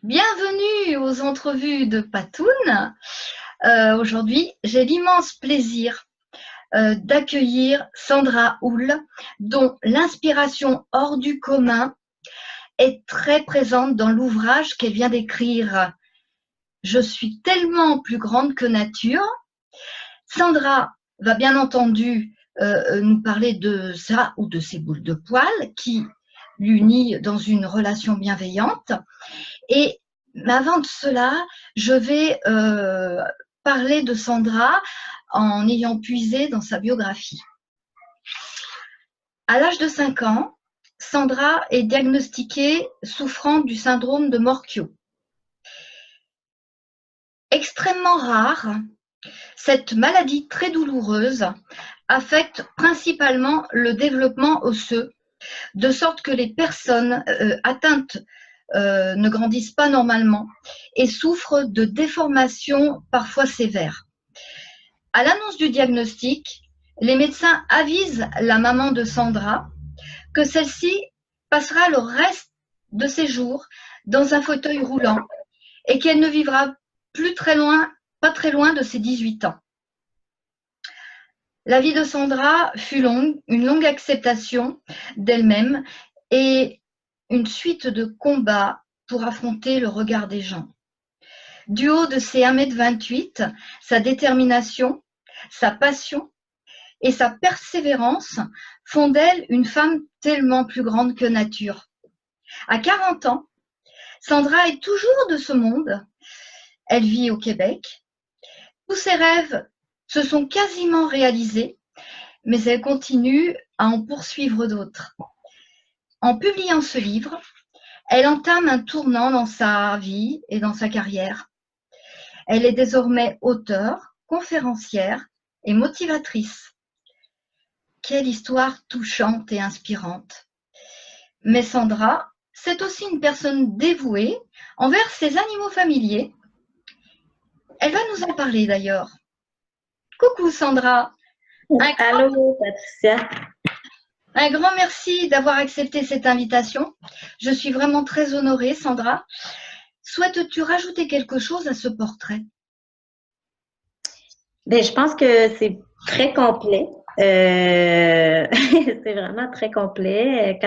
Bienvenue aux entrevues de Patoun. Aujourd'hui, j'ai l'immense plaisir d'accueillir Sandra Houle, dont l'inspiration hors du commun est très présente dans l'ouvrage qu'elle vient d'écrire. Je suis tellement plus grande que nature. Sandra va bien entendu nous parler de ça ou de ses boules de poil qui l'unit dans une relation bienveillante. Mais avant de cela, je vais parler de Sandra en ayant puisé dans sa biographie. À l'âge de 5 ans, Sandra est diagnostiquée souffrant du syndrome de Morquio. Extrêmement rare, cette maladie très douloureuse affecte principalement le développement osseux, de sorte que les personnes atteintes ne grandissent pas normalement et souffrent de déformations parfois sévères. À l'annonce du diagnostic, les médecins avisent la maman de Sandra que celle-ci passera le reste de ses jours dans un fauteuil roulant et qu'elle ne vivra pas très loin de ses 18 ans. La vie de Sandra fut longue, une longue acceptation d'elle-même et une suite de combats pour affronter le regard des gens. Du haut de ses 1,28 m, sa détermination, sa passion et sa persévérance font d'elle une femme tellement plus grande que nature. À 40 ans, Sandra est toujours de ce monde. Elle vit au Québec. Tous ses rêves se sont quasiment réalisés, mais elle continue à en poursuivre d'autres. En publiant ce livre, elle entame un tournant dans sa vie et dans sa carrière. Elle est désormais auteure, conférencière et motivatrice. Quelle histoire touchante et inspirante. Mais Sandra, c'est aussi une personne dévouée envers ses animaux familiers. Elle va nous en parler d'ailleurs. Coucou Sandra. Allô Patricia. Un grand merci d'avoir accepté cette invitation. Je suis vraiment très honorée, Sandra. Souhaites-tu rajouter quelque chose à ce portrait? Je pense que c'est très complet. C'est vraiment très complet.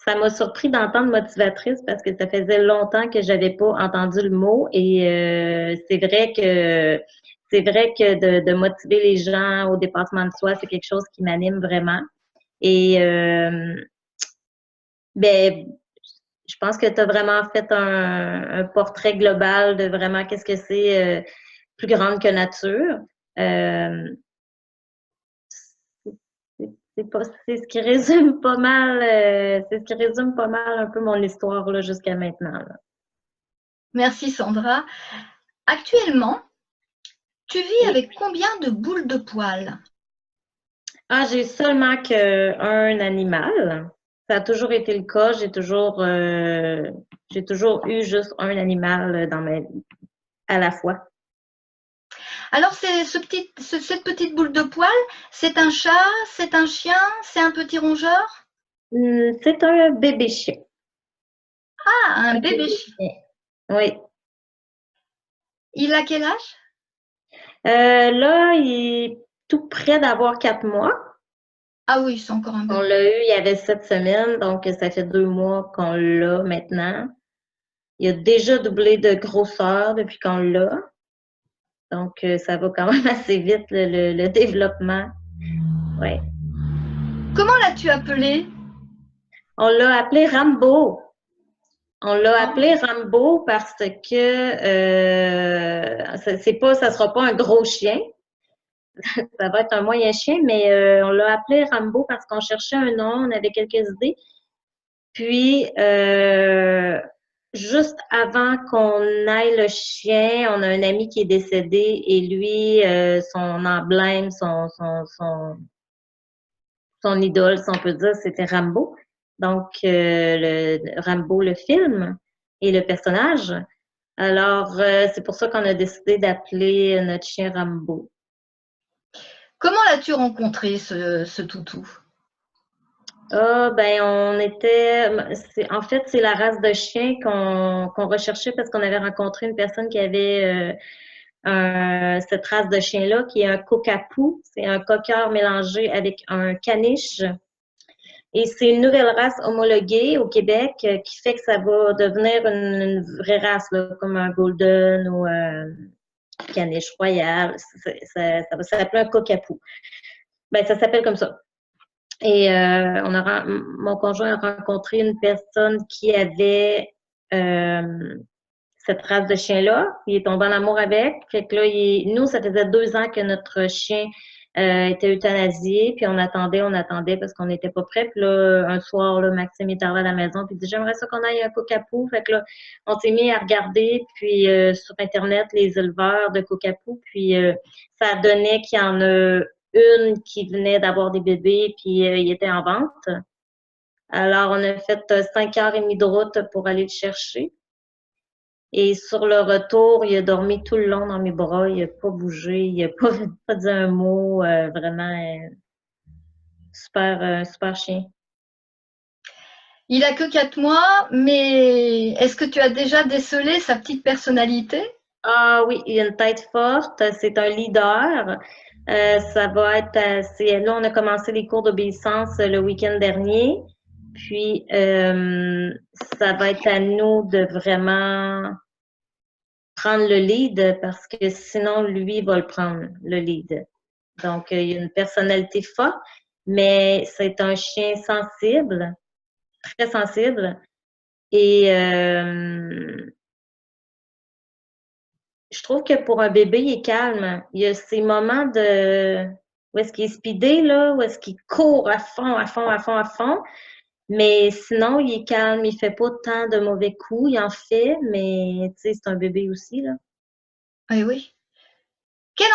Ça m'a surpris d'entendre motivatrice parce que ça faisait longtemps que j'avais pas entendu le mot et c'est vrai que de motiver les gens au dépassement de soi, c'est quelque chose qui m'anime vraiment. Et je pense que tu as vraiment fait un portrait global de vraiment qu'est-ce que c'est plus grande que nature. C'est ce qui résume pas mal, c'est ce qui résume pas mal un peu mon histoire là, jusqu'à maintenant. Là. Merci Sandra. Actuellement, tu vis avec combien de boules de poil? Ah, j'ai seulement qu'un animal. Ça a toujours été le cas. J'ai toujours eu juste un animal dans ma vie à la fois. Alors, cette petite boule de poil, c'est un chat, c'est un chien, c'est un petit rongeur? C'est un bébé chien. Ah, un bébé chien. Oui. Il a quel âge? Là, il est tout près d'avoir 4 mois. Ah oui, c'est encore un bébé. On l'a eu, il y avait 7 semaines, donc ça fait 2 mois qu'on l'a maintenant. Il a déjà doublé de grosseur depuis qu'on l'a. Donc, ça va quand même assez vite, le développement. Ouais. Comment l'as-tu appelé? On l'a appelé Rambo. On l'a appelé Rambo parce que ça sera pas un gros chien. Ça va être un moyen chien, mais on l'a appelé Rambo parce qu'on cherchait un nom, on avait quelques idées. Puis, juste avant qu'on aille le chien, on a un ami qui est décédé et lui, son emblème, son idole, si on peut dire, c'était Rambo. Donc, le Rambo, le film et le personnage. Alors, c'est pour ça qu'on a décidé d'appeler notre chien Rambo. Comment l'as-tu rencontré, ce toutou? Ah, ben, en fait, c'est la race de chien qu'on recherchait parce qu'on avait rencontré une personne qui avait cette race de chien-là, qui est un cockapoo. C'est un cocker mélangé avec un caniche. Et c'est une nouvelle race homologuée au Québec qui fait que ça va devenir une vraie race, là, comme un golden ou un caniche royal. Ça va s'appeler un cockapoo. Ben, ça s'appelle comme ça. Et mon conjoint a rencontré une personne qui avait cette race de chien-là. Il est tombé en amour avec. Fait que là, nous, ça faisait 2 ans que notre chien était euthanasié. Puis on attendait parce qu'on n'était pas prêts. Puis là, un soir, là, Maxime est arrivé à la maison. Puis il dit, j'aimerais ça qu'on aille à un cockapoo. Fait que là, on s'est mis à regarder puis sur Internet les éleveurs de cockapoo. Puis ça donnait qu'il y en a une qui venait d'avoir des bébés, puis il était en vente. Alors, on a fait 5 heures et demie de route pour aller le chercher. Et sur le retour, il a dormi tout le long dans mes bras. Il n'a pas bougé, il n'a pas dit un mot. Vraiment, super chien. Il a que 4 mois, mais est-ce que tu as déjà décelé sa petite personnalité? Ah oui, il a une tête forte. C'est un leader. Ça va être là, on a commencé les cours d'obéissance le week-end dernier. Puis, ça va être à nous de vraiment prendre le lead parce que sinon, lui va le prendre, le lead. Donc, il a une personnalité forte, mais c'est un chien sensible, très sensible. Et je trouve que pour un bébé, il est calme. Il y a ces moments où est-ce qu'il est speedé, là, où est-ce qu'il court à fond, à fond, à fond, à fond. Mais sinon, il est calme, il fait pas tant de mauvais coups. Il en fait, mais tu sais, c'est un bébé aussi, là. Oui, oui. Quelle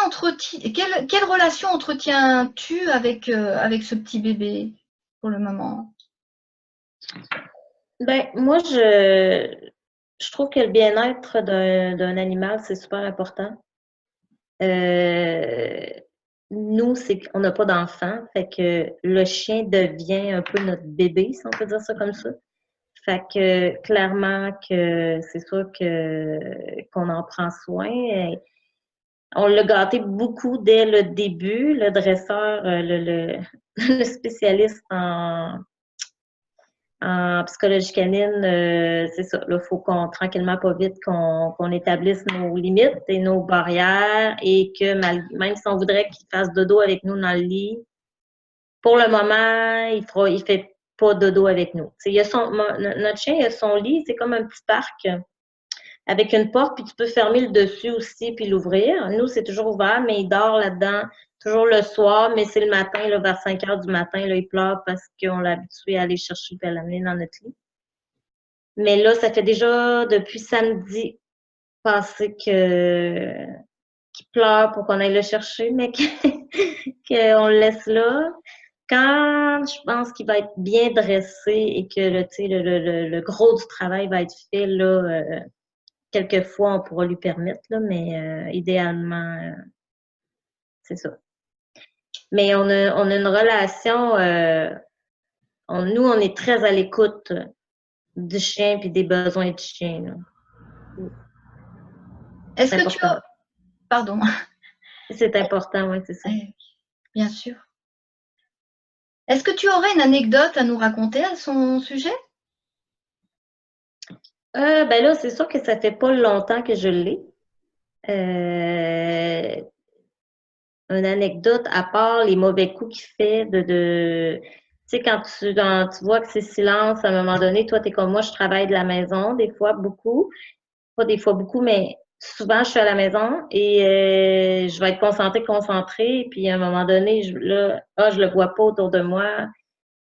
relation entretiens-tu avec ce petit bébé pour le moment? Ben, moi, je trouve que le bien-être d'un animal, c'est super important. Euh, Nous, c'est qu'on n'a pas d'enfant, fait que le chien devient un peu notre bébé, si on peut dire ça comme ça. Fait que clairement que c'est sûr que qu'on en prend soin. On l'a gâté beaucoup dès le début. Le dresseur, le spécialiste en psychologie canine, c'est ça. Là, il faut qu'on, tranquillement, pas vite, qu'on établisse nos limites et nos barrières et que même si on voudrait qu'il fasse dodo avec nous dans le lit, pour le moment, il fait pas dodo avec nous. Il y a notre chien, il a son lit, c'est comme un petit parc avec une porte, puis tu peux fermer le dessus aussi, puis l'ouvrir. Nous, c'est toujours ouvert, mais il dort là-dedans, toujours le soir, mais c'est le matin, là, vers 5 heures du matin, là, il pleure parce qu'on l'a habitué à aller chercher et à l'amener dans notre lit. Mais là, ça fait déjà depuis samedi passé qu'il pleure pour qu'on aille le chercher, mais qu'on le laisse là. Quand je pense qu'il va être bien dressé et que le gros du travail va être fait, là, quelquefois, on pourra lui permettre, là, mais idéalement, c'est ça. Mais on a une relation, nous, on est très à l'écoute du chien et des besoins du chien. Là. Est-ce C'est que tu important. as... Pardon. C'est important, oui, c'est ça. Bien sûr. Est-ce que tu aurais une anecdote à nous raconter à son sujet? Ben là, c'est sûr que ça fait pas longtemps que je l'ai. Une anecdote, à part les mauvais coups qu'il fait tu sais, quand tu vois que c'est silence, à un moment donné, toi, tu es comme moi, je travaille de la maison, des fois, beaucoup. Pas des fois beaucoup, mais souvent, je suis à la maison et je vais être concentrée, puis à un moment donné, je le vois pas autour de moi.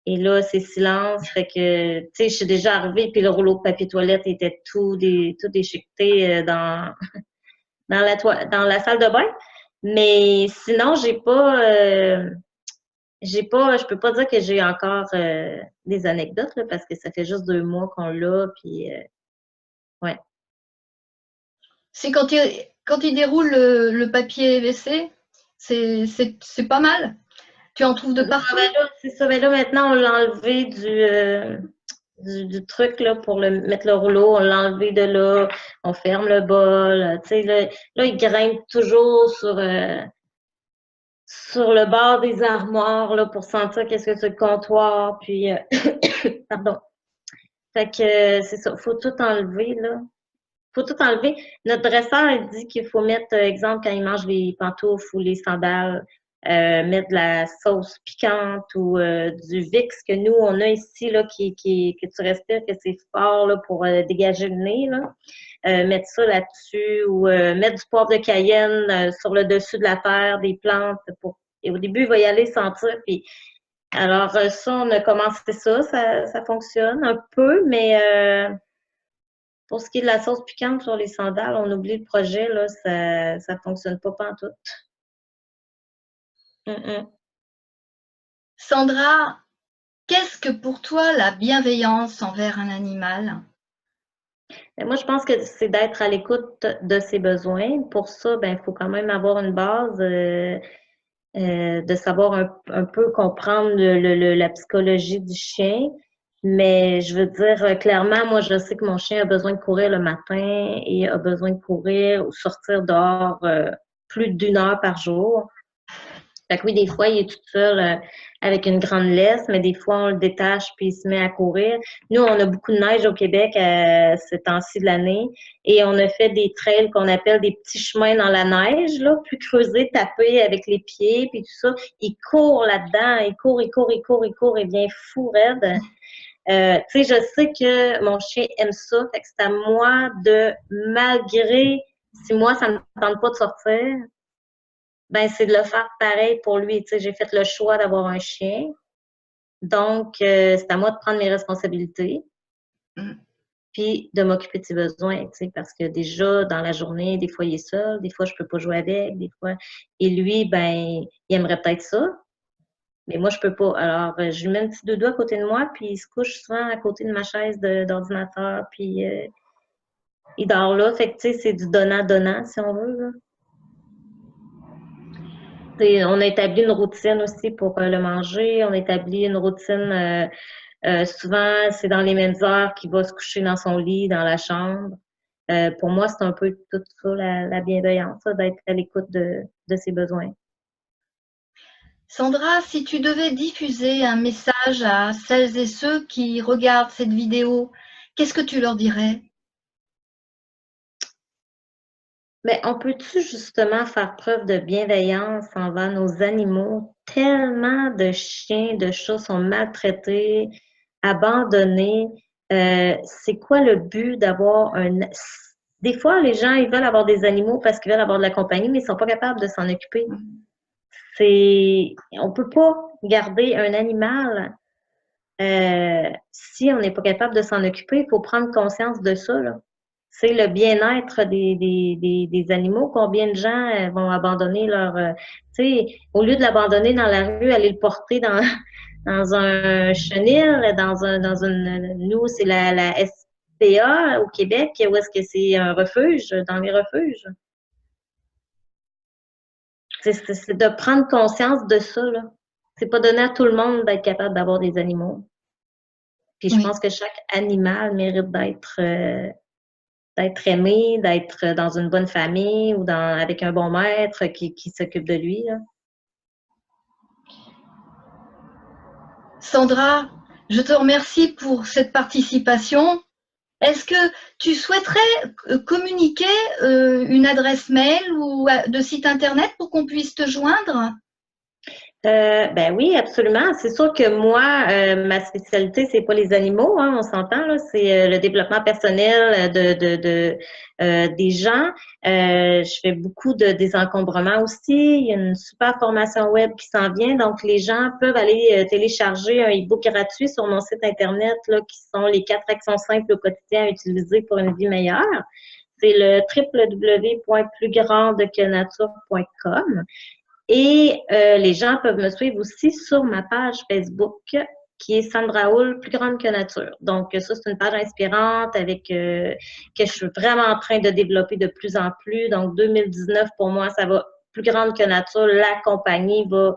Et là, c'est silence. Fait que, tu sais, je suis déjà arrivée, puis le rouleau de papier toilette était tout déchiqueté dans la salle de bain. Mais sinon, je peux pas dire que j'ai encore des anecdotes, là, parce que ça fait juste 2 mois qu'on l'a, puis ouais. C'est quand il déroule le papier WC, c'est pas mal. Tu en trouves de partout? Ben là, c'est ça. Ben là, maintenant, on l'a enlevé du truc là, pour mettre le rouleau. On l'a enlevé de là. On ferme le bol. Tu sais, là, il grimpe toujours sur le bord des armoires là, pour sentir qu'est-ce que c'est le comptoir. Puis, pardon. Fait que c'est ça. Faut tout enlever, là. Faut tout enlever. Notre dresseur, il dit qu'il faut mettre, exemple, quand il mange les pantoufles ou les sandales, mettre de la sauce piquante ou du Vicks que nous, on a ici, là, que tu respires, que c'est fort là, pour dégager le nez. Là. Mettre ça là-dessus ou mettre du poivre de Cayenne sur le dessus de la terre, des plantes. Et au début, il va y aller sentir. Puis, alors, ça, on a commencé ça fonctionne un peu, mais pour ce qui est de la sauce piquante sur les sandales, on oublie le projet, là, ça fonctionne pas pantoute. Sandra, qu'est-ce que pour toi la bienveillance envers un animal? Moi, je pense que c'est d'être à l'écoute de ses besoins. Pour ça, ben, il faut quand même avoir une base de savoir un peu comprendre la psychologie du chien. Mais je veux dire, clairement, moi, je sais que mon chien a besoin de courir le matin et a besoin de courir ou sortir dehors plus d'1 heure par jour. Fait que oui, des fois, il est tout seul avec une grande laisse, mais des fois, on le détache puis il se met à courir. Nous, on a beaucoup de neige au Québec ce temps-ci de l'année et on a fait des trails qu'on appelle des petits chemins dans la neige, là, plus creusés, tapés avec les pieds puis tout ça. Il court là-dedans, il court, il vient fou raide. Tu sais, je sais que mon chien aime ça, fait que c'est à moi de, malgré si moi, ça ne me tente pas de sortir, ben c'est de le faire pareil pour lui. Tu sais, j'ai fait le choix d'avoir un chien. Donc, c'est à moi de prendre mes responsabilités, puis de m'occuper de ses besoins, tu sais, parce que déjà, dans la journée, des fois, il est seul, des fois, je peux pas jouer avec, des fois. Et lui, ben, il aimerait peut-être ça, mais moi, je peux pas. Alors, je lui mets un petit doudou à côté de moi, puis il se couche souvent à côté de ma chaise d'ordinateur, puis il dort là. Fait que, tu sais, c'est du donnant-donnant, si on veut, là. On a établi une routine aussi pour le manger. On a établi une routine. Souvent, c'est dans les mêmes heures qu'il va se coucher dans son lit, dans la chambre. Pour moi, c'est un peu tout ça, la bienveillance, d'être à l'écoute de ses besoins. Sandra, si tu devais diffuser un message à celles et ceux qui regardent cette vidéo, qu'est-ce que tu leur dirais? Mais on peut-tu justement faire preuve de bienveillance envers nos animaux? Tellement de chiens, de chats sont maltraités, abandonnés. C'est quoi le but d'avoir un... Des fois, les gens, ils veulent avoir des animaux parce qu'ils veulent avoir de la compagnie, mais ils sont pas capables de s'en occuper. On peut pas garder un animal si on n'est pas capable de s'en occuper. Il faut prendre conscience de ça, là. C'est le bien-être des animaux. Combien de gens vont abandonner tu sais, au lieu de l'abandonner dans la rue, aller le porter dans un chenil, dans une, nous, c'est la SPA au Québec, où est-ce que c'est un refuge, dans les refuges. C'est de prendre conscience de ça, là. C'est pas donné à tout le monde d'être capable d'avoir des animaux. Puis je pense que chaque animal mérite d'être aimé, d'être dans une bonne famille ou avec un bon maître qui s'occupe de lui, là. Sandra, je te remercie pour cette participation. Est-ce que tu souhaiterais communiquer une adresse mail ou de site internet pour qu'on puisse te joindre? Ben oui, absolument. C'est sûr que moi, ma spécialité, c'est pas les animaux, hein, on s'entend, là, c'est le développement personnel des gens. Je fais beaucoup de désencombrement aussi. Il y a une super formation web qui s'en vient, donc les gens peuvent aller télécharger un e-book gratuit sur mon site internet, là, qui sont les 4 actions simples au quotidien à utiliser pour une vie meilleure. C'est le www.plusgrandquenature.com. Et les gens peuvent me suivre aussi sur ma page Facebook qui est Sandra Hull, plus grande que nature. Donc, ça, c'est une page inspirante avec que je suis vraiment en train de développer de plus en plus. Donc, 2019, pour moi, ça va plus grande que nature. La compagnie va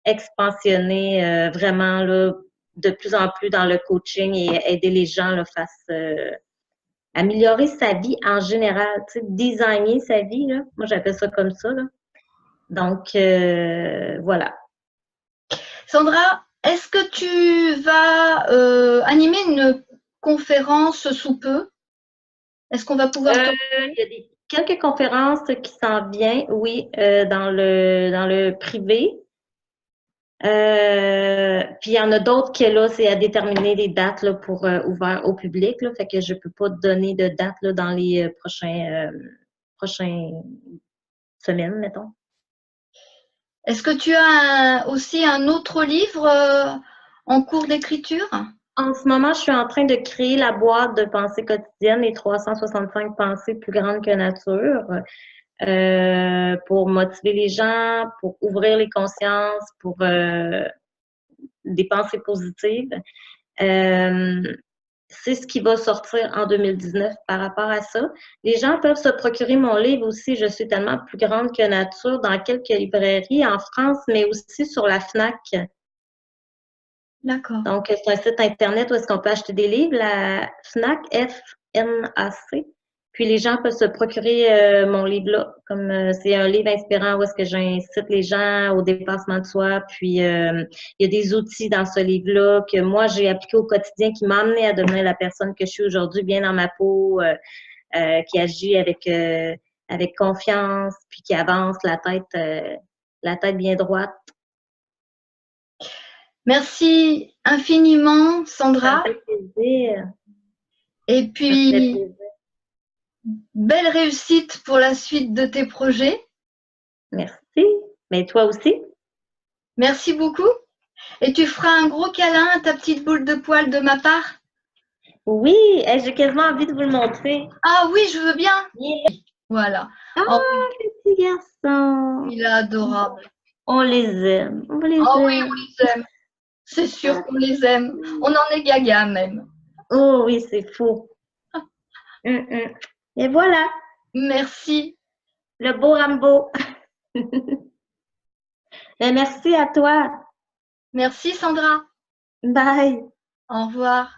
expansionner vraiment là, de plus en plus dans le coaching et aider les gens là, face améliorer sa vie en général, tu sais, designer sa vie, là. Moi, j'appelle ça comme ça, là. Donc, voilà. Sandra, est-ce que tu vas animer une conférence sous peu? Est-ce qu'on va pouvoir Il y a quelques conférences qui s'en viennent, oui, dans le privé. Puis il y en a d'autres que là, c'est à déterminer les dates là, pour ouvert au public. Là, fait que je peux pas te donner de date là, dans les prochaines semaines, mettons. Est-ce que tu as aussi un autre livre en cours d'écriture? En ce moment, je suis en train de créer la boîte de pensée quotidienne, les 365 pensées plus grandes que nature, pour motiver les gens, pour ouvrir les consciences, pour des pensées positives. C'est ce qui va sortir en 2019 par rapport à ça. Les gens peuvent se procurer mon livre aussi, Je suis tellement plus grande que nature, dans quelques librairies en France, mais aussi sur la FNAC. D'accord. Donc, c'est un site Internet où est-ce qu'on peut acheter des livres, la FNAC, F-N-A-C. Puis les gens peuvent se procurer mon livre-là, comme c'est un livre inspirant où est-ce que j'incite les gens au dépassement de soi. Puis il y a des outils dans ce livre-là que moi j'ai appliqué au quotidien qui m'ont amené à devenir la personne que je suis aujourd'hui, bien dans ma peau, qui agit avec confiance, puis qui avance la tête bien droite. Merci infiniment, Sandra. Ça me fait plaisir. Et puis, belle réussite pour la suite de tes projets. Merci. Mais toi aussi. Merci beaucoup. Et tu feras un gros câlin à ta petite boule de poil de ma part? Oui, j'ai quasiment envie de vous le montrer. Ah oui, je veux bien. Yeah. Voilà. Ah, Oh, petit garçon. il est adorable. On les aime. On les Oh oui, aime. on les aime. C'est sûr qu'on les aime. On en est gaga même. Oh oui, c'est fou. Et voilà. Merci. Le beau Rambo. Et merci à toi. Merci Sandra. Bye. Au revoir.